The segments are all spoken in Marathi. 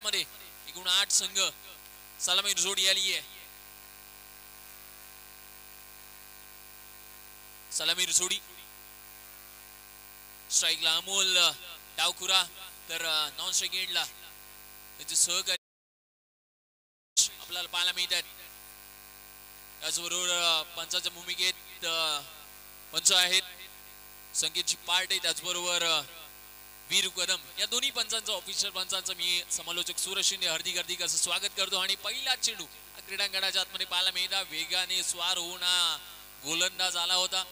मध्ये एकूण 8 संघ सलामी जोडी आली आहे. सलामी जोडी स्ट्राइकला अमोल डावखुरा तर नॉन स्ट्राइक एंडला त्याचे सहकारी आपल्याला पाहायला मिळतात. त्याचबरोबर पंचाच्या भूमिकेत पंच आहेत संकेतची पार्ट आहे. त्याचबरोबर वीर कदम या दोन्ही पंचांचं ऑफिशियल पंचांचं मी समालोचक सूरज शिंदे हार्दिक असं स्वागत करतो. आणि पहिला चेंडू क्रीडांगणाच्या आतमध्ये पाहायला मिळता. वेगाने स्वार होऊन गोलंदाज आला होता.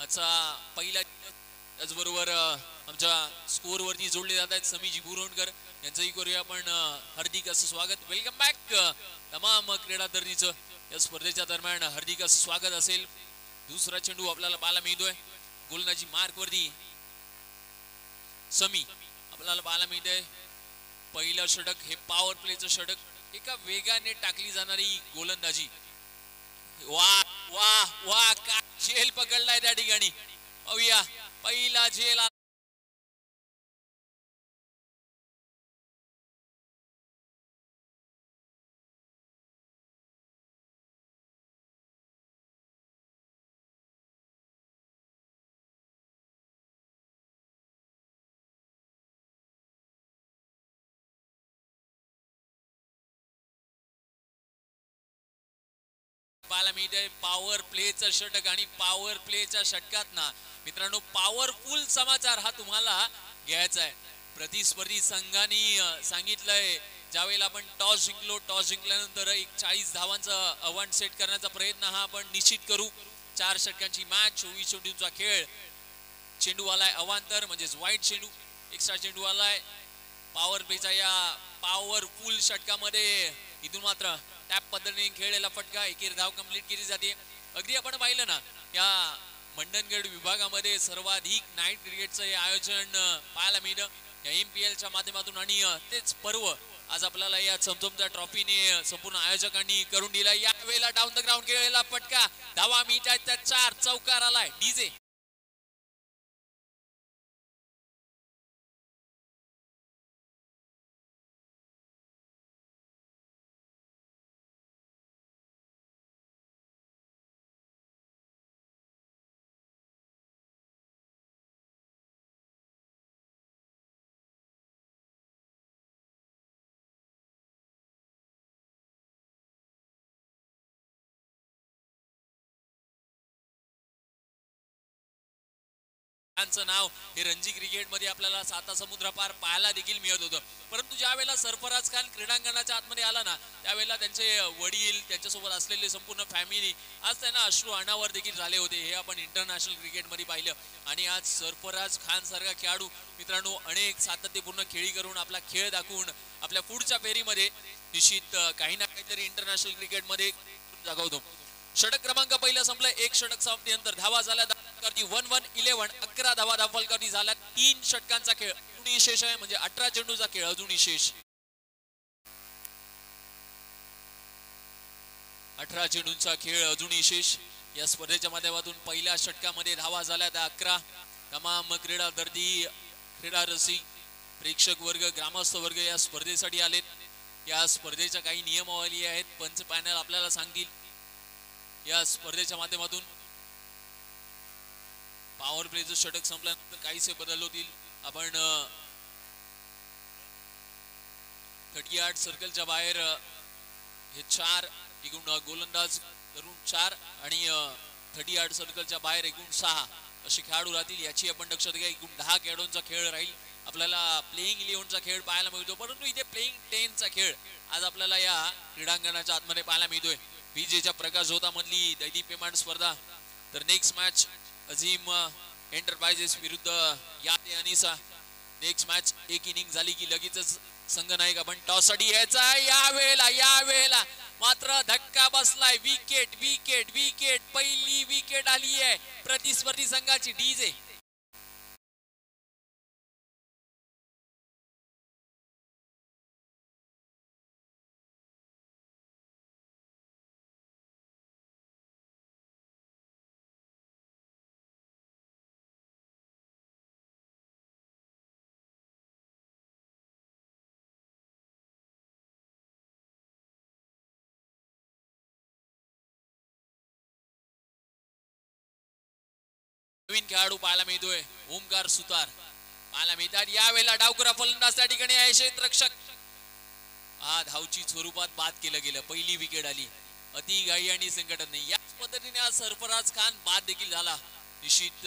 अच्छा पहिला त्याचबरोबर आमच्या स्कोर वरती जोडले जात आहेत समीजी बुरोणकर यांचंही करूया आपण हार्दिक असं स्वागत. वेलकम बॅक तमाम क्रीडादर्दीचं या स्पर्धेच्या दरम्यान हार्दिक असं स्वागत असेल. दुसरा चेंडू आपल्याला पाहायला मिळतोय गोलंदाजी मार्क वरती समी आपल्याला पाहायला मिळतंय. पहिलं षटक हे पॉवर प्लेचं षटक एका वेगाने टाकली जाणारी गोलंदाजी. वा वा वा काय झेल पकडलाय त्या ठिकाणी. पाहूया पहिला झेल पाहायला मिळतंय. पॉवर प्लेचं षटक आणि पॉवर प्लेच्या षटकात ना मित्रांनो पॉवरफुल समाचार हा तुम्हाला घ्यायचा आहे. प्रतिस्पर्धी संघाने सांगितलंय ज्यावेळेला आपण टॉस जिंकलो, टॉस जिंकल्यानंतर एक 40 धावांचा आव्हान सेट करण्याचा प्रयत्न हा आपण निश्चित करू. 4 षटकांची मॅच 24 चेंडूचा खेळ. चेंडू आलाय अवांतर म्हणजेच वाईट चेंडू. एक्स्ट्रा चेंडू आलाय पॉवर प्लेच्या या पॉवरफुल षटकामध्ये. इथून मात्र त्या पद्धतीने खेळलेला फटका एकेर धाव कंप्लीट केली जाते. अगदी आपण पाहिलं ना या मंडणगड विभागामध्ये सर्वाधिक नाईट क्रिकेटचं हे आयोजन पाहायला मिळतं या MPLच्या माध्यमातून. आणि तेच पर्व आज आपल्याला या चमचमच्या ट्रॉफीने संपूर्ण आयोजकांनी करून दिला. या वेळेला डाऊन द ग्राउंड खेळलेला फटका धावा मिळतात त्या 4 चौकार आलाय डीजे. नाव हे रणजी क्रिकेट मध्ये आपल्याला साता समुद्र पार पाहायला देखील मिळत होतं. परंतु ज्या वेळेला सरफराज खान क्रीडांगणाच्या आतमध्ये आला ना त्यावेळेला त्यांचे वडील त्यांच्यासोबत असलेले संपूर्ण फॅमिली आज त्यांना अश्रू अनावर देखील झाले होते. हे आपण इंटरनॅशनल क्रिकेट मध्ये पाहिलं. आणि आज सरफराज खान सारखा खेळाडू मित्रांनो अनेक सातत्यपूर्ण खेळी करून आपला खेळ दाखवून आपल्या पुढच्या फेरीमध्ये निश्चित काही ना काहीतरी इंटरनॅशनल क्रिकेट मध्ये दाखवतो. षटक क्रमांक पहिला संपलं. एक षटक समाप्तीनंतर धावा झाल्या 1-1-11 11 धावा दाफलकरती झाल्या. 3 षटकांचा खेळ अजूनही शेष आहे म्हणजे 18 चेंडूचा खेळ अजूनही शेष. 18 चेंडूंचा खेळ अजूनही शेष. या स्पर्धेच्या माध्यमातून पहिल्या षटकामध्ये धावा झाल्या 11. तमाम क्रीडा दर्दी क्रीडा रसिक प्रेक्षक वर्ग ग्रामस्थ वर्ग या स्पर्धेसाठी आलेत. या स्पर्धेच्या काही नियमावली आहेत पंच पॅनल आपल्याला सांगतील. या स्पर्धेच्या माध्यमातून पॉवर प्लेचं षटक संपल्यानंतर काहीसे बदल होतील. आपण 38 सर्कलच्या बाहेर हे 4 एकूण गोलंदाज धरून 4 आणि 38 सर्कलच्या बाहेर एकूण 6 असे खेळाडू राहतील. याची आपण लक्षात घ्या. एकूण 10 खेळाडूंचा खेळ राहील. आपल्याला प्लेइंग 11चा खेळ पाहायला मिळतो परंतु इथे प्लेइंग 10चा खेळ आज आपल्याला या क्रीडांगणाच्या आतमध्ये पाहायला मिळतोय. विजेच्या प्रकाश झोता मधली दैदीप्यमान स्पर्धा. तर नेक्स्ट मॅच अझीम एंटरप्राइजेस विरुद्ध यादे अनिसा. नेक्स्ट मॅच एक इनिंग झाली की लगेचच संघनायक आपण टॉस साठी यायचा. या वेळेला मात्र धक्का बसलाय. विकेट विकेट विकेट पहिली विकेट आली आहे प्रतिस्पर्धी संघाची डीजे. नवीन खेळाडू पाहायला मिळतोय ओमकार सुतार पाहायला मिळतात यावेळेला डावकरा फलंदाज त्या ठिकाणी आहे क्षेत्ररक्षक हा धावची स्वरूपात बाद केलं गेलं पहिली विकेट आली अति घाई आणि संकट नाही याच पद्धतीने आज सरफराज खान बाद देखील झाला निश्चित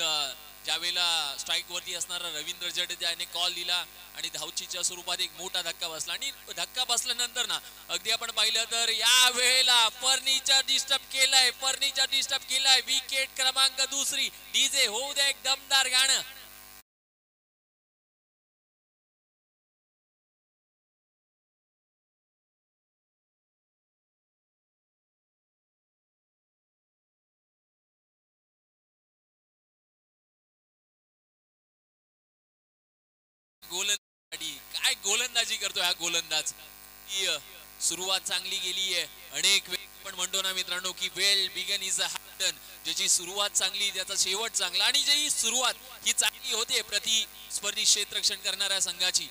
ज्यावेळेला स्ट्राईक वरती असणारा रवींद्र जडेजा याने कॉल दिला आणि धावचीच्या स्वरूपात एक मोठा धक्का बसला आणि धक्का बसल्यानंतर ना अगदी आपण पाहिलं तर या वेळेला फर्निचर डिस्टर्ब केलाय विकेट क्रमांक दुसरी डीजे होऊ द्या एक दमदार गाणं गोलंदाजी करतोय हा गोलंदाज सुरुवात चांगली गेली आहे अनेक पण म्हणतो ना मित्रांनो की well begun is a half done ज्याची सुरुवात चांगली त्याचा शेवट चांगला आणि जी सुरुवात ही चांगली होते प्रतिस्पर्धी क्षेत्ररक्षण करणाऱ्या संघाची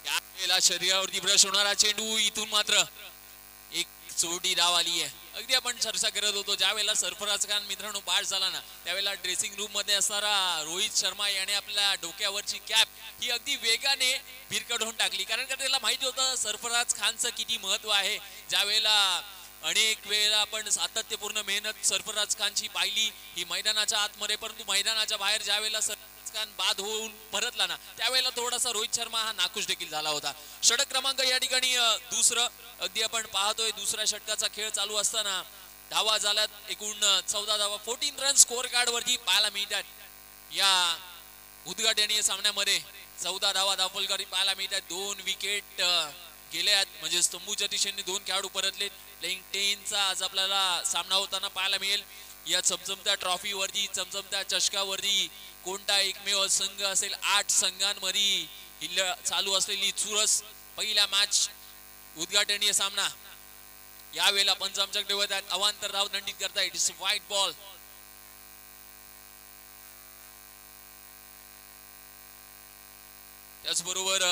यावेळेला शरीरावरती ब्रश होणारा चेंडू इथून मात्र एक चोटी धाव आली आहे अगदी आपण चर्चा करत होतो ज्या वेळेला सरफराज खान मित्रांनो बाद झाला ना त्यावेळेला ड्रेसिंग रूम मध्ये असणारा रोहित शर्मा याने आपल्या डोक्यावरची कॅप ही अगदी वेगाने भिरकढून टाकली कारण का त्याला माहिती होतं सरफराज खानचं किती महत्व आहे ज्या वेळेला अनेक वेळेला आपण सातत्यपूर्ण मेहनत सरफराज खानची पाहिली ही मैदानाच्या आतमध्ये परंतु मैदानाच्या बाहेर ज्या वेळेला सरफराज खान बाद होऊन परतला ना त्यावेळेला थोडासा रोहित शर्मा हा नाखुश देखील झाला होता षटक क्रमांक या ठिकाणी दुसरं अगदी आपण पाहतोय दुसऱ्या षटकाचा खेळ चालू असताना धावा झाल्यात एकूण 14 धावा 14 रन स्कोअर कार्ड वरती पाहायला मिळतात या उद्घाटनीय सामन्यामध्ये 14 धावा धावफलकारी पाहायला मिळतात 2 विकेट गेल्यात म्हणजे स्तंभूच्या दिशेने 2 खेळाडू परतले प्लेइंग 10 चा आज आपल्याला सामना होताना पाहायला मिळेल या चमचमत्या ट्रॉफी वरती चमचमत्या चषकावरती कोणता एकमेव संघ असेल 8 संघांमध्ये चालू असलेली चुरस पहिला मॅच उद्घाटनीय सामना यावेळेला पंच आमच्याकडे ठेवत आहेत अवांतर धाव दंडित करतायत इट्स व्हाईट बॉल त्याचबरोबर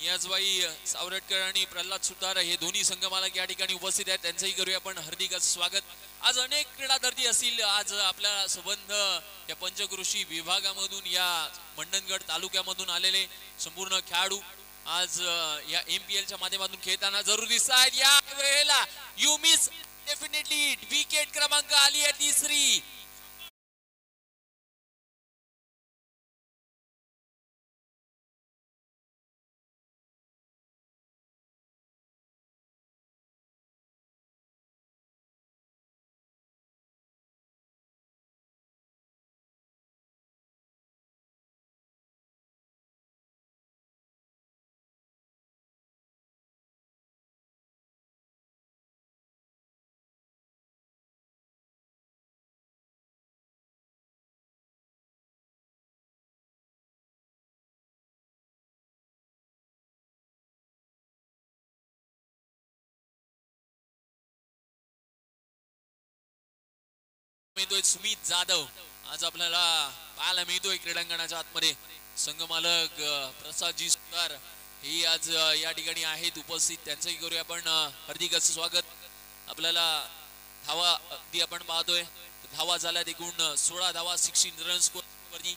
याजबाई सावरटकर आणि प्रल्हाद सुतार हे दोन्ही संघ मालक या ठिकाणी उपस्थित आहेत त्यांचंही करूया आपण हार्दिक स्वागत आज अनेक क्रीडादर्दी असतील आज आपला संबंध या पंचकृषी विभागामधून या मंडणगड तालुक्यामधून आलेले संपूर्ण खेळाडू आज या MPL च्या माध्यमातून खेळताना जरूर दिसत आहेत या वेळेला यू मिस डेफिनेटली विकेट क्रमांक आली आहे तिसरी मिळतोय सुमित जाधव आज आपल्याला पाहायला मिळतोय क्रीडांगणाच्या आतमध्ये संघमालक प्रसादजी सुतार हे आज या ठिकाणी आहेत उपस्थित त्यांचंही करूया आपण हार्दिक स्वागत आपल्याला धावा अगदी आपण पाहतोय धावा झाल्या एकूण 16 धावा 16 रन्स वरती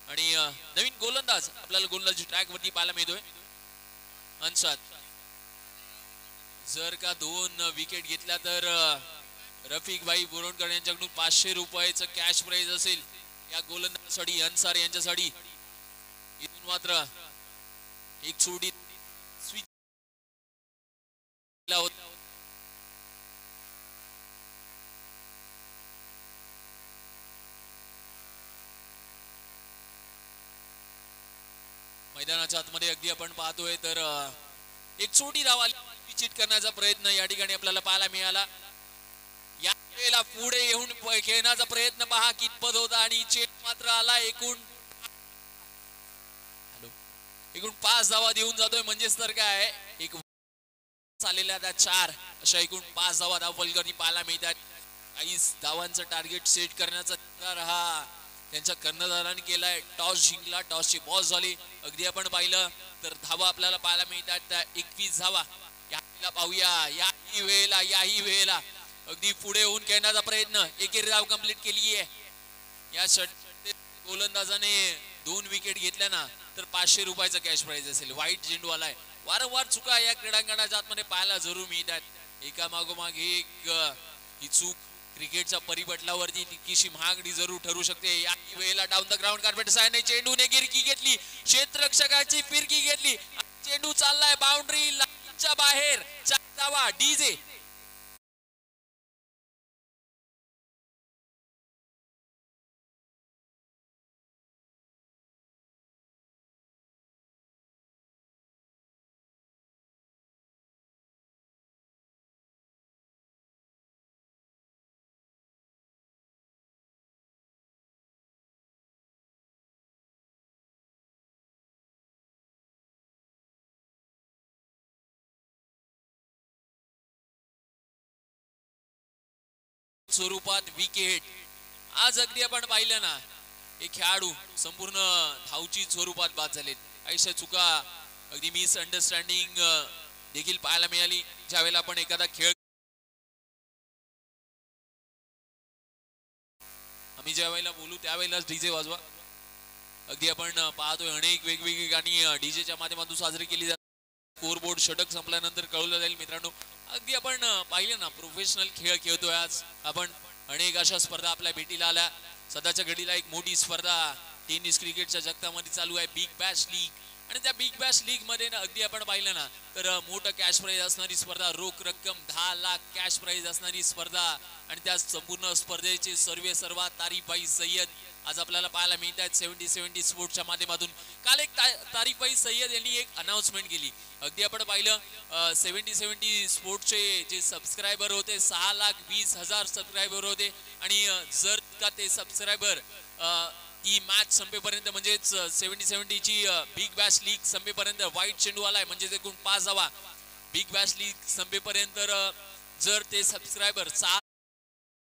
आणि नवीन गोलंदाज आपल्याला गोलंदाजी ट्रॅक वरती पाहायला मिळतोय अंशात जर का 2 विकेट घेतल्या तर रफिक भाई बोरवणकर यांच्याकडून 500 रुपयाचं कॅश प्राइज असेल या गोलंदाजासाठी अन्सार यांच्यासाठी इथून मात्र एक छोटी स्विच मैदानाच्या आतमध्ये अगदी आपण पाहतोय तर एक छोटी धाव विचित करण्याचा प्रयत्न या ठिकाणी आपल्याला पाहायला मिळाला या वेळेला पुढे येऊन खेळण्याचा प्रयत्न पहा कितपत होता आणि चेंड मात्र आला एकूण 5 धावा देऊन जातोय म्हणजेच तर काय एक चाललेल्या त्या 4 अशा एकूण 5 धावा धावफलकारी पाहायला मिळतात 40 धावांचं टार्गेट सेट करण्याचा हा त्यांच्या कर्णधाराने केलाय टॉस जिंकला टॉसची बॉस झाली अगदी आपण पाहिलं तर धावा आपल्याला पाहायला मिळतात त्या 21 धावा याही पाहूया, याही वेळेला अगदी पुढे होऊन खेळण्याचा प्रयत्न, एकेरी धाव कंप्लीट केली आहे. या गोलंदाजाने 2 विकेट घेतल्या ना तर 500 रुपयाचा कॅश प्राइज असेल. वाईट चेंडू आलाय. वारंवार चुका या क्रीडांगणाच्या आतमध्ये पाहायला जरूर मिळतात. एका मागोमाग एक ही चूक क्रिकेटच्या परिपटलावरती तितकीशी महागडी जरूर ठरू शकते. या वेळेला डाऊन द ग्राउंड कार्पेट सायने चेंडूने गिरकी घेतली, क्षेत्ररक्षकाची फिरकी घेतली, चेंडू चाललाय बाउंड्री लाईनच्या बाहेर. 4 धावा. डीजे स्वरूपात विकेट. आज अगदी आपण पाहिलं ना, हे खेळाडू संपूर्ण धावची स्वरूपात बाद झालेत. ऐशा चुका, अगदी मिस अंडरस्टँडिंग देखील पाहायला मिळाली. ज्यावेळेला आपण एखादा खेळ आम्ही ज्या वेळेला बोलू त्यावेळेलाच डीजे वाजवा. अगदी आपण पाहतोय अनेक वेगवेगळी गाणी डीजेच्या माध्यमातून साजरी केली जातात. स्कोरबोर्ड षटक संपल्यानंतर कळवलं जाईल मित्रांनो. अगदी आपण पाहिलं ना, प्रोफेशनल खेळ खेळतोय आज आपण. अनेक अशा स्पर्धा आपल्या भेटीला आल्या. सध्याच्या घडीला एक मोठी स्पर्धा टेनिस क्रिकेटच्या जगतामध्ये चालू आहे, बिग बॅश लीग. आणि त्या बिग बॅश लीग मध्ये ना अगदी आपण पाहिलं ना तर मोठं कॅश प्राइज असणारी स्पर्धा, रोख रक्कम 10 लाख कॅश प्राइज असणारी स्पर्धा. आणि त्या संपूर्ण स्पर्धेचे सर्वात तारीफबाई सय्यद आज आपल्याला पाहायला मिळत आहेत 70-70 स्पोर्ट्सच्या माध्यमातून. काल एक तारीफबाई सय्यद यांनी एक अनाउन्समेंट केली. अगदी आपण पाहिलं 70-70 स्पोर्ट्सचे जे सबस्क्रायबर होते 6,20,000 सबस्क्रायबर होते. आणि जर का ते सबस्क्रायबर ती मॅच संपेपर्यंत म्हणजेच 70-70 ची बिग बॅश लीग संपेपर्यंत, वाईट चेंडू आलाय म्हणजे एकूण 5 धावा. बिग बॅश लीग संपेपर्यंत जर ते सबस्क्रायबर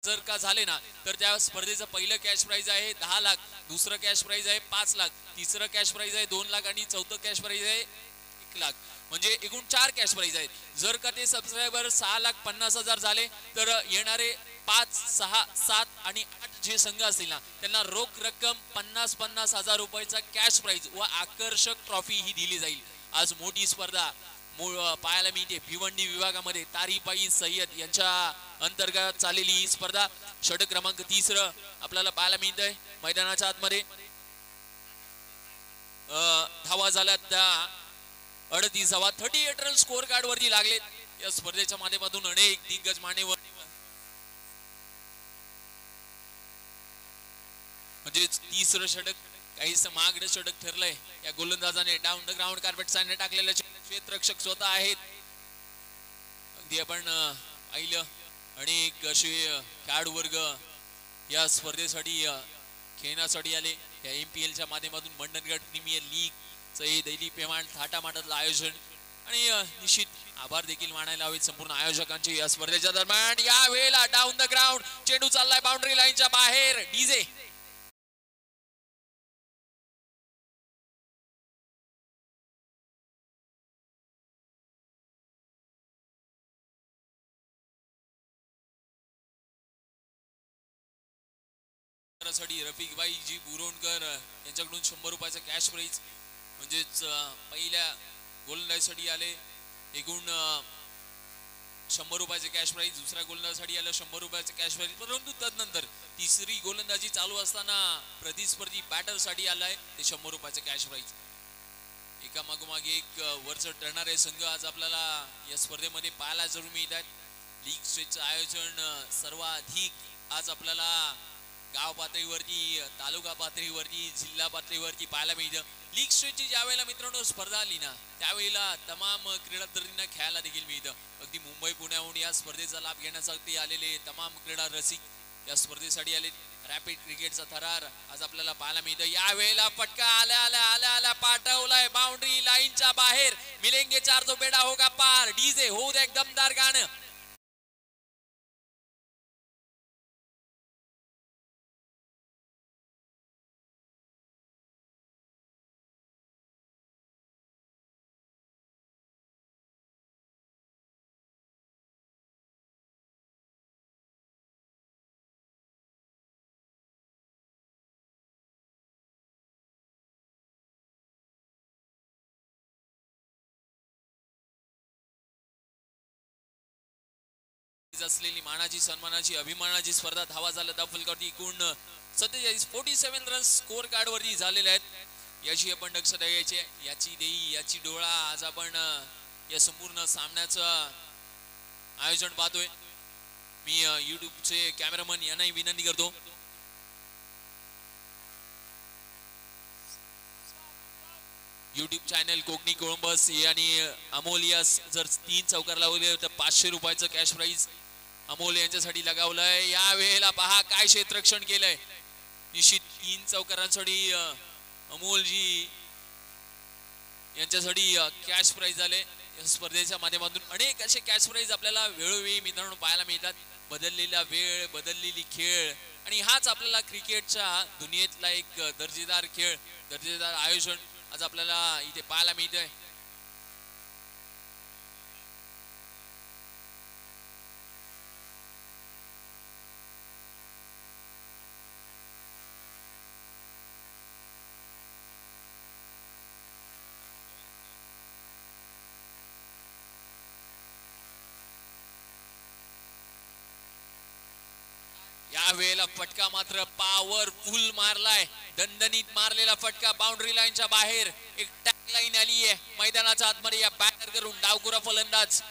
जर का झाले ना तर त्या स्पर्धेचं पहिलं कॅश प्राइज आहे 10 लाख, दुसरं कॅश प्राइज आहे 5 लाख, तिसरं कॅश प्राइज आहे 2 लाख आणि चौथं कॅश प्राइज आहे 1 लाख. म्हणजे एकूण 4 कॅश प्राइज आहेत. जर का ते सबस्क्रायबर 6,50,000 झाले तर येणारे 5, 6, 7 आणि 8 जे संघ असतील ना त्यांना रोख रक्कम 50,000 रुपयाचा कॅश प्राइज व आकर्षक ट्रॉफी ही दिली जाईल. आज मोठी स्पर्धा पाहायला मिळते भिवंडी विभागामध्ये. तारीफबाई सय्यद यांच्या अंतर्गत चाललेली ही स्पर्धा. षटक क्रमांक 3 आपल्याला पाहायला मिळत आहे मैदानाच्या आतमध्ये. धावा झाल्या त्या 38 धावा. 38 रन स्कोर कार्ड वरती लागलेत. या स्पर्धेच्या माध्यमातून अनेक दिग्गज मान्यवर म्हणजे 30 षटक काहीच महागडं षटक ठरलंय. या गोलंदाजाने डाऊन द ग्राउंड कार्पेट सायने टाकलेलं क्षेत्ररक्षक स्वतः आहेत. अगदी आपण पाहिलं अनेक असे खेळाडू वर्ग या स्पर्धेसाठी खेळण्यासाठी आले. या MPL च्या माध्यमातून मंडनगड प्रीमियर लीग दैली पेमांड थाटामाटातलं आयोजन आणि निश्चित आभार देखील मानायला हवेत संपूर्ण आयोजकांचे या स्पर्धेच्या दरम्यान. या वेळेला डाऊन द ग्राउंड चेंडू चाललाय बाउंड्री लाईनच्या बाहेर. डीजे रफिकभाई जी बुरोणकर यांच्याकडून 100 रुपयाचा कॅश प्राइज म्हणजेच पहिल्या गोलंदाजीसाठी आले एकूण 100 रुपयाचे कॅश प्राइज. दुसऱ्या गोलंदाजीसाठी आलं 100 रुपयाचे कॅश प्राइज. परंतु तदनंतर तिसरी गोलंदाजी चालू असताना प्रतिस्पर्धी बॅटर साठी आलाय ते 100 रुपयाचे कॅश प्राइज. एका मागोमाग एक वरचढ ठरणारे संघ आज आपल्याला या स्पर्धेमध्ये पाहायला जरूर मिळत आहेत. लीग स्टेजचं आयोजन सर्वाधिक आज आपल्याला गाव पातळीवरती, तालुका पातळीवरती, जिल्हा पातळीवरती पाहायला मिळतं. लीग स्टेजची ज्या वेळेला मित्रांनो स्पर्धा आली ना त्यावेळेला तमाम क्रीडातज्ञांना खेळायला देखील मिळतं. अगदी मुंबई पुण्याहून या स्पर्धेचा लाभ घेण्यासाठी आलेले तमाम क्रीडा रसिक या स्पर्धेसाठी आले. रॅपिड क्रिकेटचा थरार आज आपल्याला पाहायला मिळतं. या वेळेला फटका आल्या पाठवलाय बाउंड्री लाईनच्या बाहेर. मिलेंगे 4 तो बेडा होगा पार. डीजे होऊ दे एक दमदार गाणं. असलेली मानाची सन्मानाची अभिमानाची स्पर्धा धावा झाला दाफलकरती एकूण 47 रन स्कोर कार्ड वरती झालेले आहेत. याची आपण दक्षता घ्यायची याची देई याची डोळा आज आपण या संपूर्ण सामन्याचं आयोजन पाहतोय. मी युट्यूबचे कॅमेरामन यांनाही विनंती करतो युट्यूब चॅनल कोकणी कोळंबस आणि अमोलियास जर 3 चौकार लावले तर 500 रुपयाचं कॅश प्राइज अमोल यांच्यासाठी लगावलंय. या वेळेला पहा काय क्षेत्ररक्षण केलंय. निश्चित 3 चौकारांसाठी अमोलजी यांच्यासाठी कॅश प्राइज झाले. या स्पर्धेच्या माध्यमातून अनेक असे कॅश प्राइज आपल्याला वेळोवेळी मित्रांनो पाहायला मिळतात. बदललेला वेळ बदललेली खेळ आणि हाच आपल्याला क्रिकेटच्या दुनियेतला एक दर्जेदार खेळ दर्जेदार आयोजन आज आपल्याला इथे पाहायला मिळतंय. या वेळेला फटका मात्र पॉवरफुल मारलाय. दणदणीत मारलेला फटका बाउंड्री लाईनच्या बाहेर एक टॅग लाईन आली आहे मैदानाच्या आतमध्ये. या बॅटर करून डावखुरा फलंदाज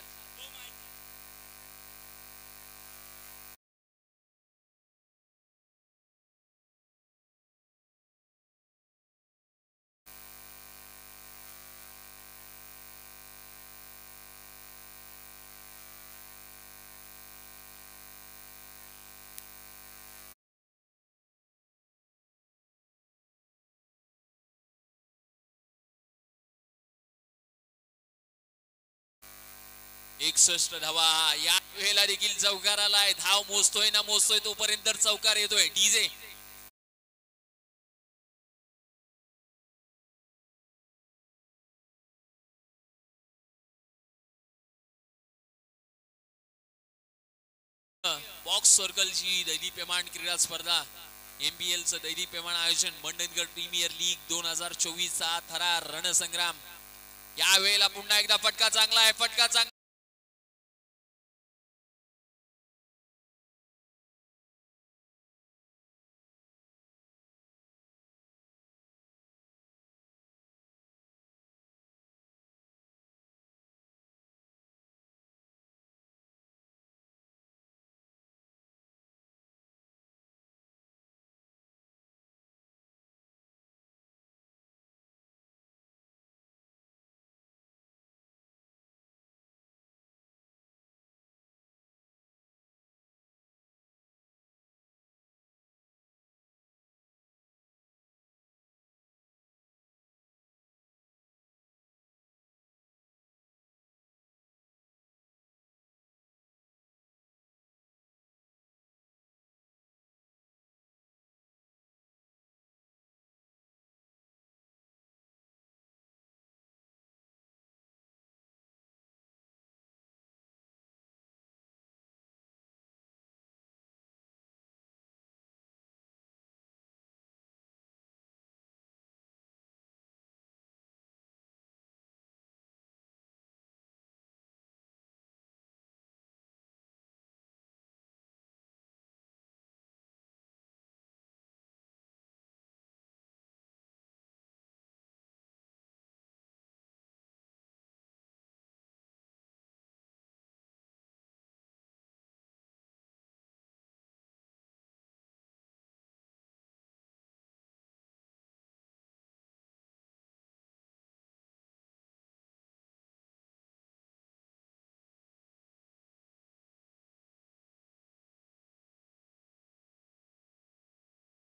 एकसष्ट धावा. या वेळेला देखील चौकार आलाय. धाव मोजतोय ना मोजतोय तोपर्यंत चौकार येतोय. डीजे बॉक्स सर्कलची दैनिकपेमान क्रीडा स्पर्धा MPL चं दैनिकपेमान आयोजन मंडनगड प्रीमियर लीग 2024 चा थरार रणसंग्राम. या वेळेला पुन्हा एकदा फटका चांगला आहे. फटका चांगला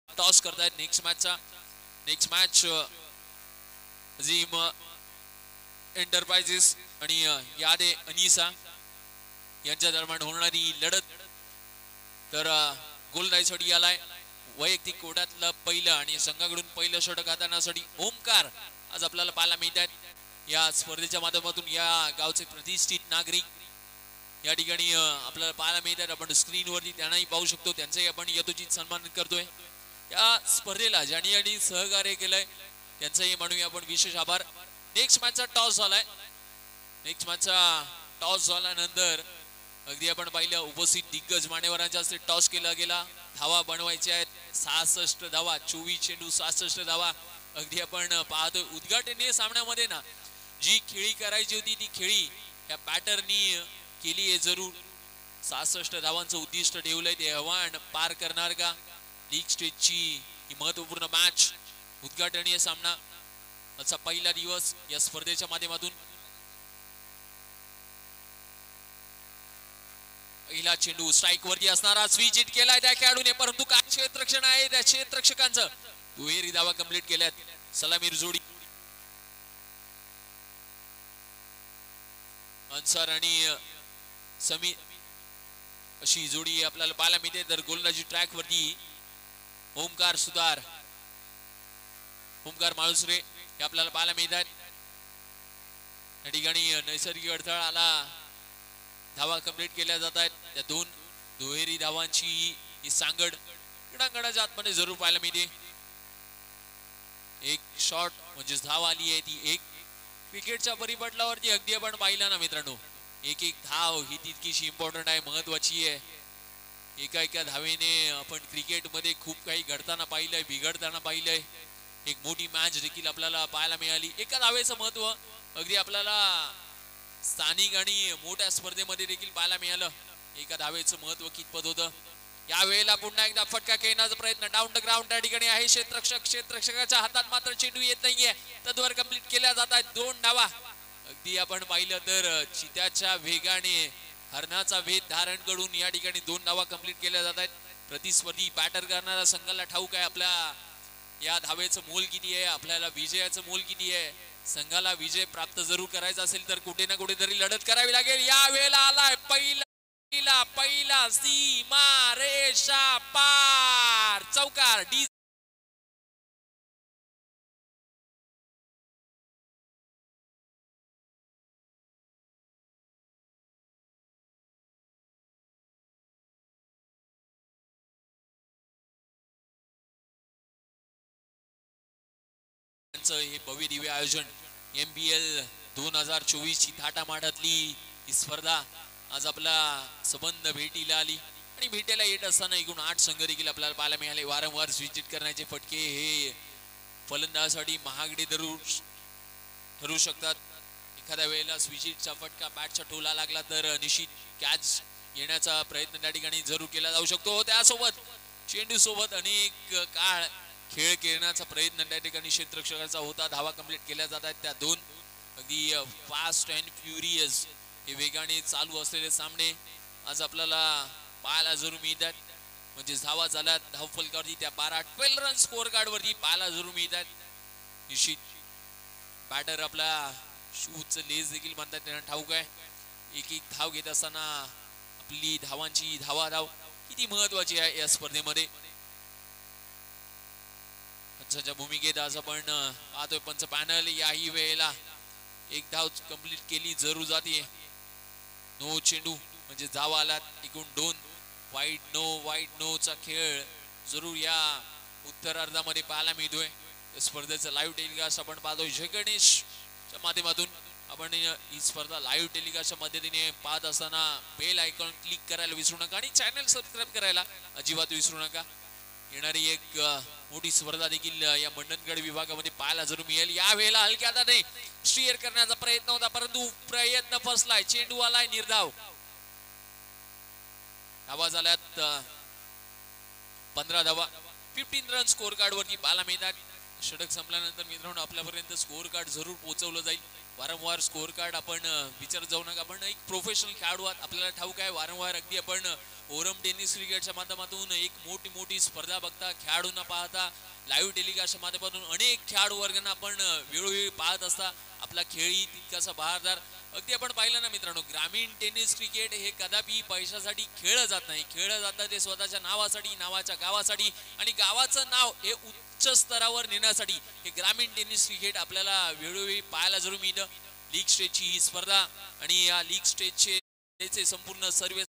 टॉस करतायत नेक्स्ट मॅच अजीम एंटरप्राइजेस आणि यादे अनिसा यांच्या दरम्यान होणारी लढत. तर गोलंदाजीसाठी आलाय वैयक्तिक कोट्यातलं पहिलं आणि संघाकडून पहिलं षटक हाताळण्यासाठी ओमकार आज आपल्याला पाहायला मिळतात. या स्पर्धेच्या माध्यमातून या गावचे प्रतिष्ठित नागरिक या ठिकाणी आपल्याला पाहायला मिळतात. आपण स्क्रीनवरती त्यांनाही पाहू शकतो. त्यांचाही आपण यथोचित सन्मान करतोय. या स्पर्धेला ज्यांनी सहकार्य केलंय त्यांचाही म्हणूया आपण विशेष आभार. नेक्स्ट मॅचचा टॉस झालाय. नेक्स्ट मॅचचा टॉस झाल्यानंतर अगदी आपण पाहिलं उपस्थित दिग्गज मान्यवरांच्या हस्ते टॉस केला गेला. धावा बनवायच्या आहेत 66 धावा, 24 चेंडू 66 धावा. अगदी आपण पाहतोय उद्घाटनीय सामन्यामध्ये ना जी खेळी करायची होती ती खेळी या बॅटरनी केली आहे जरूर. 66 धावांचं उद्दिष्ट ठेवलंय. ते आव्हान पार करणार का? लीग स्टेजची ही महत्वपूर्ण मॅच, उद्घाटनीय सामना, आजचा पहिला दिवस या स्पर्धेच्या माध्यमातून. पहिला चेंडू स्ट्राइक वरती असणारा स्विच हिट केलाय त्या खेळाडूने, परंतु काय क्षेत्ररक्षण आहे त्या क्षेत्ररक्षकांचं. दुहेरी धावा कंप्लीट केल्यात. सलामीर जोडी अन्सार आणि समी अशी जोडी आपल्याला पाहायला मिळते. तर गोलंदाजी ट्रॅक वरती ओमकार सुतार, ओमकार माळुसरे हे आपल्याला पाहायला मिळतात. या ठिकाणी नैसर्गिक अडथळा आला, धावा कंप्लीट केल्या जात आहेत. त्या दोन दुहेरी धावांची ही सांगड क्रीडांगणाच्या आतमध्ये जरूर पाहायला मिळते. एक शॉट म्हणजे धाव आली आहे ती एक. क्रिकेटच्या परिपटलावरती अगदी आपण पाहिला ना मित्रांनो, एक एक धाव ही तितकीशी इम्पॉर्टंट आहे, महत्वाची आहे. एका एका धावेने आपण क्रिकेटमध्ये खूप काही घडताना पाहिलंय, बिघडताना पाहिलंय. एक मोठी मॅच देखील आपल्याला पाहायला मिळाली. एका धावेचं महत्व अगदी आपल्याला स्थानिक आणि मोठ्या स्पर्धेमध्ये देखील पाहायला मिळालं. एका धावेचं महत्व कितपत होतं. या वेळेला पुन्हा एकदा फटका खेळण्याचा प्रयत्न डाऊन द ग्राउंड त्या ठिकाणी आहे. क्षेत्ररक्षकाच्या हातात मात्र चेंडू येत नाहीये. तद्वार कंप्लीट केल्या जात आहेत 2 धावा. अगदी आपण पाहिलं तर चित्याच्या वेगाने हरणाचा वेध धारण करून या ठिकाणी 2 धावा कंप्लीट केल्या जात आहेत. प्रतिस्पर्धी बॅटर करणाऱ्या संघाला ठाऊक आहे आपल्या या धावेचं मोल किती आहे, आपल्याला विजयाचं मोल किती आहे. संघाला विजय प्राप्त जरूर करायचा असेल तर कुठे ना कुठेतरी लढत करावी लागेल. या वेळेला आलाय पहिला सीमा रेषा पार चौकार. डी हे भव्य दिव्य आयोजन MPL 2024 ची थाटामाटातली ही स्पर्धा आज आपला संबंध भेटीला आली. आणि भेटीला येत असताना एकूण 8 संघ देखील आपल्याला पाहायला मिळाले. वारंवार स्विच करण्याचे फटके हे फलंदाजासाठी महागडे ठरू शकतात. एखाद्या वेळेला स्विचचा फटका बॅटच्या टोला लागला तर निश्चित कॅच येण्याचा प्रयत्न त्या ठिकाणी जरूर केला जाऊ शकतो. त्यासोबत चेंडू सोबत अनेक काळ खेळ खेळण्याचा प्रयत्न त्या ठिकाणी क्षेत्ररक्षकाचा होता. धावा कंप्लीट केल्या जात आहेत त्या 2. अगदी फास्ट अँड फ्युरियस हे वेगाने चालू असलेले सामने आज आपल्याला पाहायला जरूर मिळतात. म्हणजे धावा झाल्यात धाव फलकावरती त्या 12 रन स्कोअर कार्ड वरती पाहायला जरूर मिळतात. निश्चित बॅटर आपला शूजचं लेस देखील म्हणतात त्यांना ठाऊक आहे. एक एक धाव घेत असताना आपली धावांची धाव किती महत्वाची आहे या स्पर्धेमध्ये. पंचाच्या भूमिकेत आज आपण पाहतोय पंच पॅनल याही वेळेला एक धाव कंप्लीट केली जरूर जाते. नो चेंडू म्हणजे धाव आलात एकूण 2. वाईट नो चा खेळ जरूर या उत्तरार्धामध्ये पाहायला मिळतोय. स्पर्धेचं लाईव्ह टेलिकास्ट आपण पाहतोय जय गणेशच्या माध्यमातून. आपण ही स्पर्धा लाईव्ह टेलिकास्टच्या मदतीने पाहत असताना बेल आयकॉन क्लिक करायला विसरू नका आणि चॅनल सबस्क्राईब करायला अजिबात विसरू नका. येणारी एक मोठी स्पर्धा देखील या मंडणगड विभागामध्ये पाहायला जरूर मिळेल. या वेळेला हलक्या हाताने स्टीअर करण्याचा प्रयत्न होता परंतु प्रयत्न फसलाय. चेंडू आलाय निर्धाव. धावा झाल्यात 15 धावा. 15 रन स्कोअर कार्ड वरती पाहायला मिळतात. षटक संपल्यानंतर मित्रांनो आपल्यापर्यंत स्कोअर कार्ड जरूर पोहोचवलं जाईल. वारंवार स्कोअर कार्ड आपण विचारत जाऊ नका. आपण एक प्रोफेशनल खेळाडू आहात, आपल्याला ठाऊक आहे. वारंवार अगदी आपण ओरम टेनिस क्रिकेटच्या माध्यमातून एक मोठी स्पर्धा बघता, खेळाडूंना पाहता, लाईव्ह टेलिकास्टच्या माध्यमातून अनेक खेळाडू वर्गांना आपण वेळोवेळी पाहत असता. आपला खेळही तितकासा बहारदार. अगदी आपण पाहिलं ना मित्रांनो, ग्रामीण टेनिस क्रिकेट हे कदापि पैशासाठी खेळलं जात नाही. खेळलं जातं ते स्वतःच्या नावासाठी, नावाच्या गावासाठी आणि गावाचं नाव हे उच्च स्तरावर नेण्यासाठी. हे ग्रामीण टेनिस क्रिकेट आपल्याला वेळोवेळी पाहायला जरूर मिळतं. लीग स्टेजची ही स्पर्धा आणि या लीग स्टेजचे संपूर्ण सर्व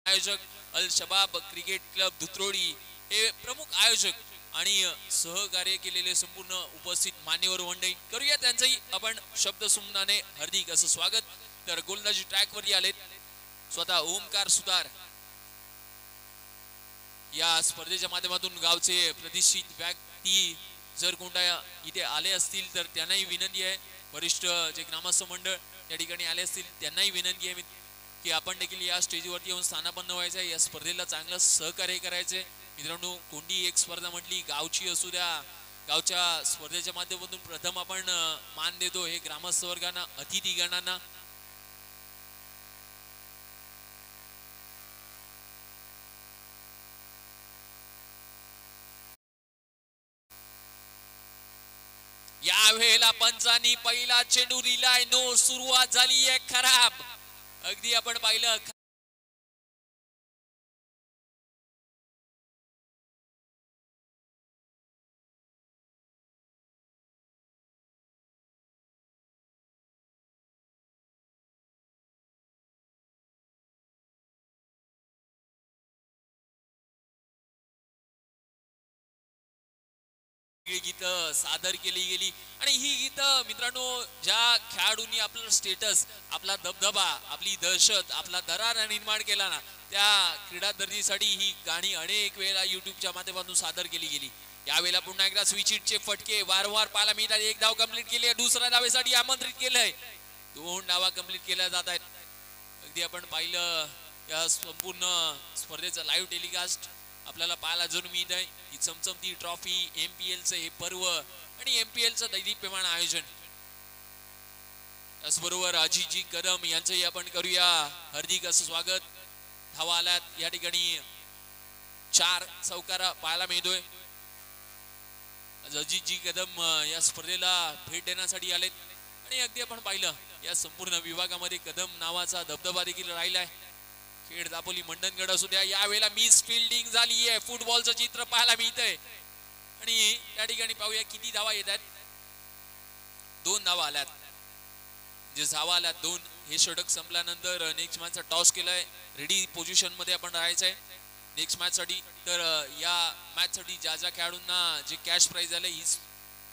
आयोजक अल शबाब क्रिकेट क्लब धुत्रोडी हे प्रमुख आयोजक आणि सहकार्य केलेले संपूर्ण उपस्थित मान्यवर मंडळी, करूया त्यांचंही आपण शब्द सुमनाने हार्दिक असं स्वागत. तर गोलंदाजी ट्रॅक वरती आलेत स्वतः ओमकार सुतार या स्पर्धेच्या माध्यमातून गावचे प्रतिष्ठित व्यक्ती जर कोणत्या इथे आले असतील तर त्यांनाही विनंती आहे, वरिष्ठ जे ग्रामस्थ मंडळ या ठिकाणी आले असतील त्यांनाही विनंती आहे की आपण देखील या स्टेजवरती येऊन स्थानापन्न व्हायचं आहे, या स्पर्धेला चांगलं सहकार्य करायचंय. मित्रांनो, कोणती एक स्पर्धा म्हटली गावची असू द्या, गावच्या स्पर्धेच्या माध्यमातून प्रथम आपण मान देतो हे ग्रामस्थ वर्गांना, अतिथीगणांना. यावेळेला पंचांनी पहिला चेंडू दिलाय, नो, सुरुवात झाली आहे खराब. अगदी आपण पाहिलं गीत सादर केली गेली आणि ही गीत मित्रांनो ज्या खेळाडूंनी आपलं स्टेटस, आपला दबदबा, आपली दहशत, आपला दरार निर्माण केला ना, त्या क्रीडा दर्दीसाठी ही गाणी अनेक वेळा युट्यूबच्या माध्यमातून सादर केली गेली. यावेळेला पुन्हा एकदा स्विचिटचे फटके वारंवार पाहायला मिळतात. एक धाव कंप्लीट केली, दुसऱ्या धावेसाठी आमंत्रित केलंय, 2 धावा कंप्लीट केल्या जात आहेत. अगदी आपण पाहिलं या संपूर्ण स्पर्धेचं लाईव्ह टेलिकास्ट आपल्याला पाहायला जरूर मिळत आहे. ही चमचमती ट्रॉफी, एमपीएलचं हे पर्व आणि एमपीएलचं दैदिप्यमान आयोजन. त्याचबरोबर अजितजी कदम यांचंही आपण करूया हार्दिक असं स्वागत. धावा आल्यात या ठिकाणी 4 चौकारा पाहायला मिळतोय. अजितजी कदम या स्पर्धेला भेट देण्यासाठी आलेत आणि अगदी आपण पाहिलं या संपूर्ण विभागामध्ये कदम नावाचा दबदबा देखील राहिलाय. खेड दापोली मंडणगड असू द्या, यावेळेला मिस फिल्डिंग झाली आहे, फुटबॉलचं चित्र पाहायला मिळतंय आणि या ठिकाणी पाहूया किती धावा येत आहेत. 2 धावा आल्यात, जे धावा आल्यात 2. हे षटक संपल्यानंतर नेक्स्ट मॅचचा टॉस केलाय, रेडी पोझिशन मध्ये आपण राहायचंय नेक्स्ट मॅच साठी. तर या मॅच साठी ज्या ज्या खेळाडूंना जे कॅश प्राइज आले, ही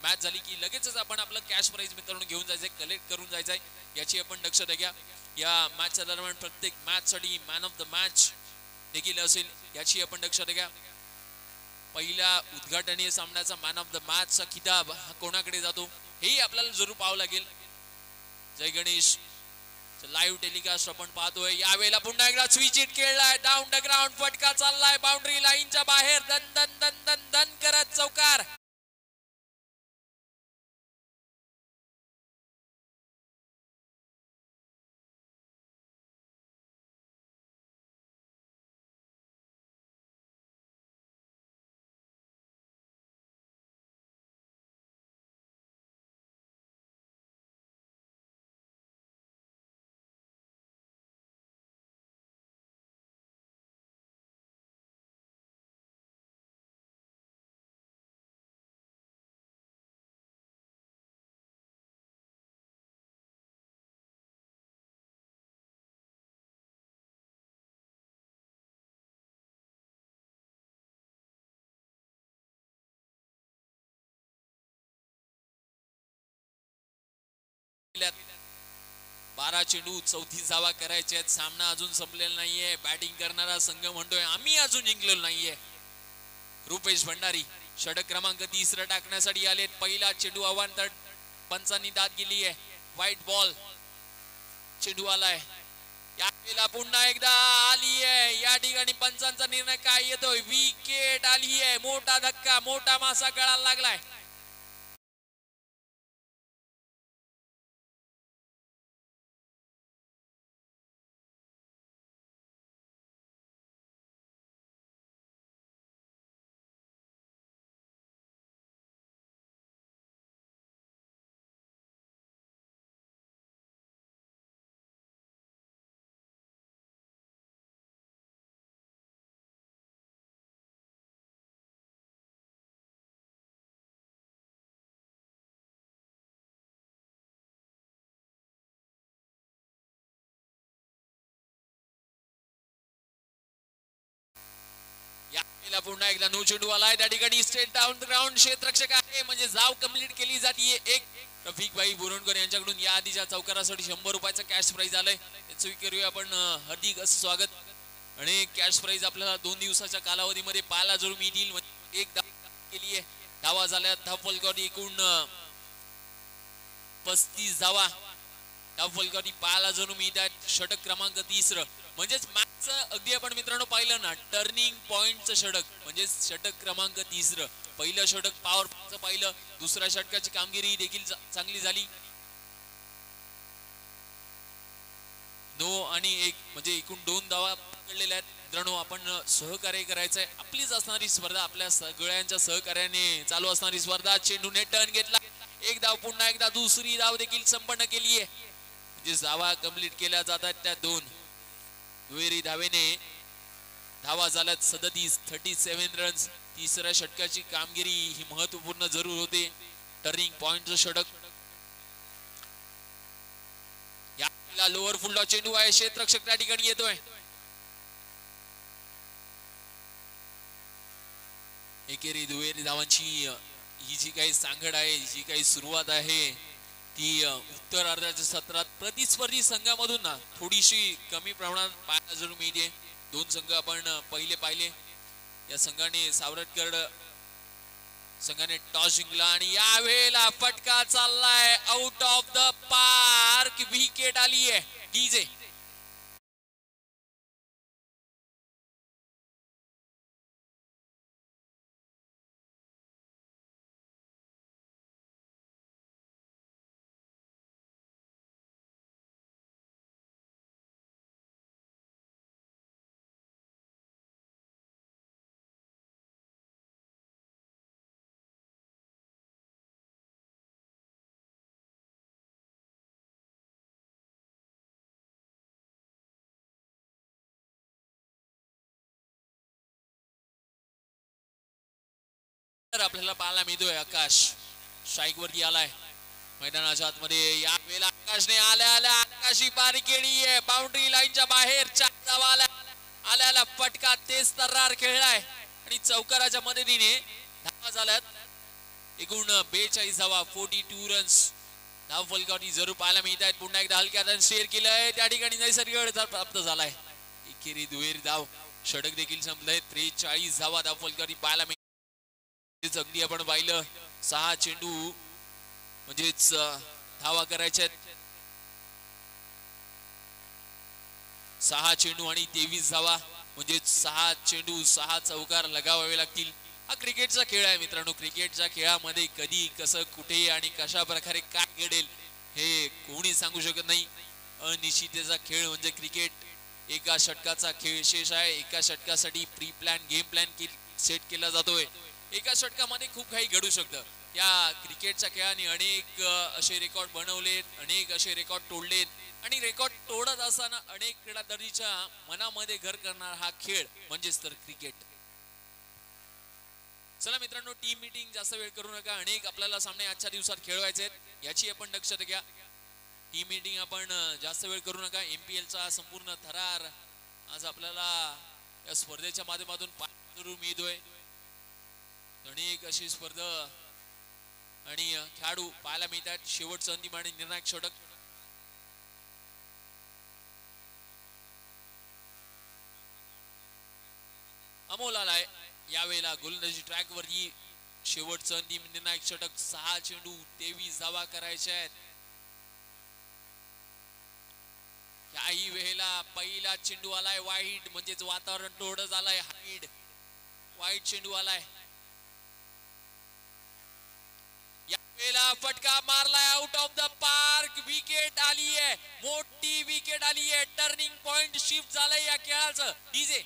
मॅच झाली की लगेचच आपण आपलं कॅश प्राइज मित्रांनो घेऊन जायचंय, कलेक्ट करून जायचंय, याची आपण दक्षता घ्या. या मॅचच्या दरम्यान प्रत्येक मॅच साठी मॅन ऑफ द मॅच देखील असेल, याची आपण दक्षता घ्या. पहिल्या उद्घाटनीय सामन्याचा मॅन ऑफ द मॅचचा खिताब हा कोणाकडे जातो हेही आपल्याला जरूर पाहावं लागेल. जय गणेश लाईव्ह टेलिकास्ट आपण पाहतोय. यावेळेला पुन्हा एकदा स्विच हिट खेळलाय, डाऊन द ग्राउंड, फटका चाललाय बाउंड्री लाईनच्या बाहेर, दन दन दन दन दन करत चौकार. बारा चेंडू 34 धावा करायचे आहेत. सामना अजून संपलेला नाहीये. बॅटिंग करणारा संघ म्हणतोय आम्ही अजून जिंकलेलो नाहीये. रुपेश भंडारी षटक क्रमांक 3 टाकण्यासाठी आलेत. पहिला चेंडू आव्हान तर पंचांनी दाद गेली आहे. व्हाईट बॉल चेंडू आलाय. यावेळेला पुन्हा एकदा आली आहे. या ठिकाणी पंचांचा निर्णय काय येतोय? विकेट आली आहे. मोठा धक्का, मोठा मासा गळाला लागलाय. पुन्हा एकदा नो चेंडू आलाय. त्या ठिकाणी स्ट्रेट डाऊन ग्राउंड क्षेत्ररक्षक आहे, म्हणजे जाव कंप्लीट केली जाते. एक रफिक भाई बोरणकर यांच्याकडून या आधीच्या चौकारासाठी 100 रुपयाचं कॅश प्राइज आलंय. स्वीकारूया आपण हार्दिक असं स्वागत. आणि कॅश प्राइज आपल्याला 2 दिवसाच्या कालावधीमध्ये पाहायला जरूर मिळतील. एक केली आहे, धावा झाल्या, धाव फलकावरी एकूण 35 धावा धाव फलकावरी पाहायला जरूर मिळतात. षटक क्रमांक 30 म्हणजेच मॅचचं अगदी आपण मित्रांनो पाहिलं ना, टर्निंग पॉइंटचं षटक म्हणजे षटक क्रमांक 30. पहिलं षटक पॉवरचं पाहिलं, दुसऱ्या षटकाची कामगिरी देखील चांगली झाली. 9 आणि 1 म्हणजे एकूण 2 धावा पकडलेल्या आहेत. मित्रांनो आपण सहकार्य करायचंय, आपलीच असणारी स्पर्धा, आपल्या सगळ्यांच्या सहकार्याने चालू असणारी स्पर्धा. चेंडूने टर्न घेतला, एक धाव, पुन्हा एकदा दुसरी धाव देखील संपन्न केली आहे. म्हणजे धावा कंप्लीट केल्या जातात त्या 2 दुहेरी धावेने. धावा झाल्यात 37 रन्स. तिसऱ्या षटकाची कामगिरी ही महत्वपूर्ण जरूर होते. टर्निंग पॉइंटचं षटक. या लोअर फुलला चेंडू आहे, क्षेत्ररक्षक त्या ठिकाणी येतोय. एकेरी दुहेरी धावांची ही जी काही सांगड आहे, जी काही सुरुवात आहे, ती उत्तर अर्ध्याच्या सत्रात प्रतिस्पर्धी संघामधून ना थोडीशी कमी प्रमाणात पाहायला जरूर मिळते. 2 संघ आपण पहिले पाहिले. या संघाने सावरटकर संघाने टॉस जिंकला आणि यावेळेला फटका चाललाय out of the park. Wicket आली आहे. डीजे आपल्याला पाहायला मिळतोय. आकाश स्ट्राईक वरती आलाय मैदानाच्या आतमध्ये. या वेळेला आकाशने आल्या आकाशी बारी केली आहे बाउंड्री लाईनच्या बाहेर. 4 धावा आल्या फटका तेज तर्रार खेळलाय आणि चौकाराच्या मदतीने धावा झाल्यात एकूण 42 धावा, 42 रन्स. धाव फलकावरी जरूर पाहायला मिळत आहेत. पुन्हा एकदा हलक्यात शेअर केलंय, त्या ठिकाणी नैसर्गिक प्राप्त झालाय. एकेरी दुहेरी धाव षटक देखील संपलंय. 43 धावा धाव फलकावरी पाहायला मिळत. अगदी आपण पाहिलं 6 चेंडू म्हणजेच धावा करायच्या आहेत. 6 चेंडू आणि 23 धावा म्हणजे 6 चेंडू 6 चौकार लगावावे लागतील. हा क्रिकेटचा खेळ आहे मित्रांनो. क्रिकेटच्या खेळामध्ये कधी कसं कुठे आणि कशा प्रकारे काय घडेल हे कोणी सांगू शकत नाही. अनिश्चिततेचा खेळ म्हणजे क्रिकेट. एका षटकाचा खेळ शेष आहे. एका षटकासाठी pre plan game plan set केला जातोय. एका षटकामध्ये खूप काही घडू शकतं. या क्रिकेटच्या खेळाने अनेक असे रेकॉर्ड बनवलेत, अनेक असे रेकॉर्ड तोडलेत आणि रेकॉर्ड तोडत असताना अनेक क्रीडादर्दीच्या मनामध्ये घर करणारा हा खेळ म्हणजेच तर क्रिकेट. चला मित्रांनो, टीम मीटिंग जास्त वेळ करू नका. अनेक आपल्याला सामने आजच्या दिवसात खेळवायचे आहेत, याची आपण दक्षता घ्या. टीम मीटिंग आपण जास्त वेळ करू नका. MPL चा संपूर्ण थरार आज आपल्याला या स्पर्धेच्या माध्यमातून पाहायला मिळतोय. अनेक अशी स्पर्धा आणि खेळाडू पाहायला मिळतात. शेवटचं अंतिम आणि निर्णायक षटक. अमोल आलाय यावेळेला गोलंदाजी ट्रॅक वरती. शेवटचं अंतिम निर्णायक षटक. 6 चेंडू 23 धावा करायच्या आहेत. याही वेळेला पहिला चेंडू आलाय वाईट, म्हणजेच वातावरण थोडं झालंय हाईड. वाईट चेंडू आलाय. यावेळेला फटका मारलाय out of the park. Wicket आली आहे, मोठी विकेट आली आहे. टर्निंग पॉइंट शिफ्ट झालंय या खेळाचं. डीजे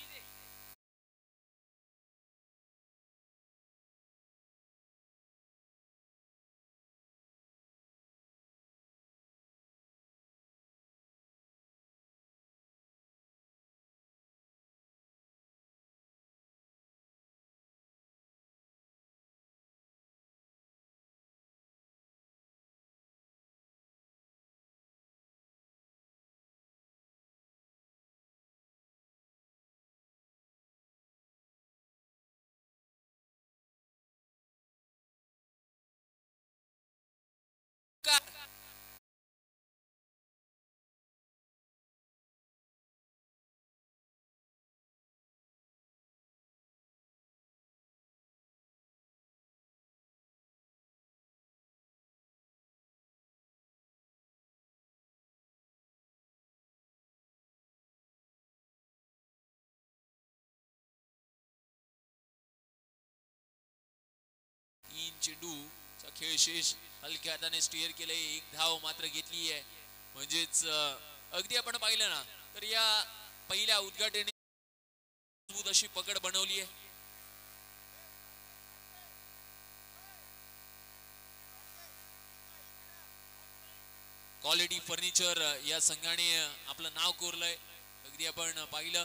चेंडूचा खेळ शेष हलक्या हाताने स्टीअर केले, एक धाव मात्र घेतली आहे. म्हणजेच अगदी आपण पाहिलं ना तर या पहिल्या उद्घाटने मजबूत अशी पकड बनवली आहे. क्वालिटी फर्निचर या संघाने आपलं नाव कोरलंय. अगदी आपण पाहिलं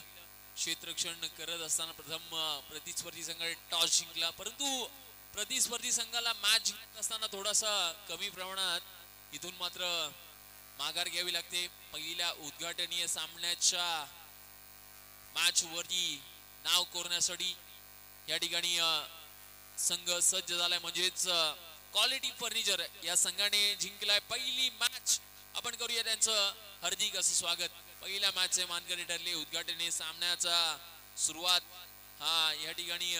क्षेत्ररक्षण करत असताना प्रथम प्रतिस्पर्धी संघाने टॉस जिंकला, परंतु प्रतिस्पर्धी संघाला मॅच जिंकत असताना थोडासा कमी प्रमाणात इथून मात्र माघार घ्यावी लागते. पहिल्या उद्घाटनीय सामन्याच्या मॅच वरती नाव कोरण्यासाठी या ठिकाणी संघ सज्ज झालाय. म्हणजेच क्वालिटी फर्निचर या संघाने जिंकलाय पहिली मॅच. आपण करूया त्यांचं हार्दिक असं स्वागत. पहिल्या मॅचचे मानकरी ठरले. उद्घाटनीय सामन्याचा सुरुवात हा या ठिकाणी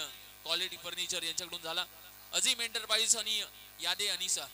क्वालिटी फर्निचर यांच्याकडून झाला. अजीम एंटरप्राइज आणि यादे अनिसा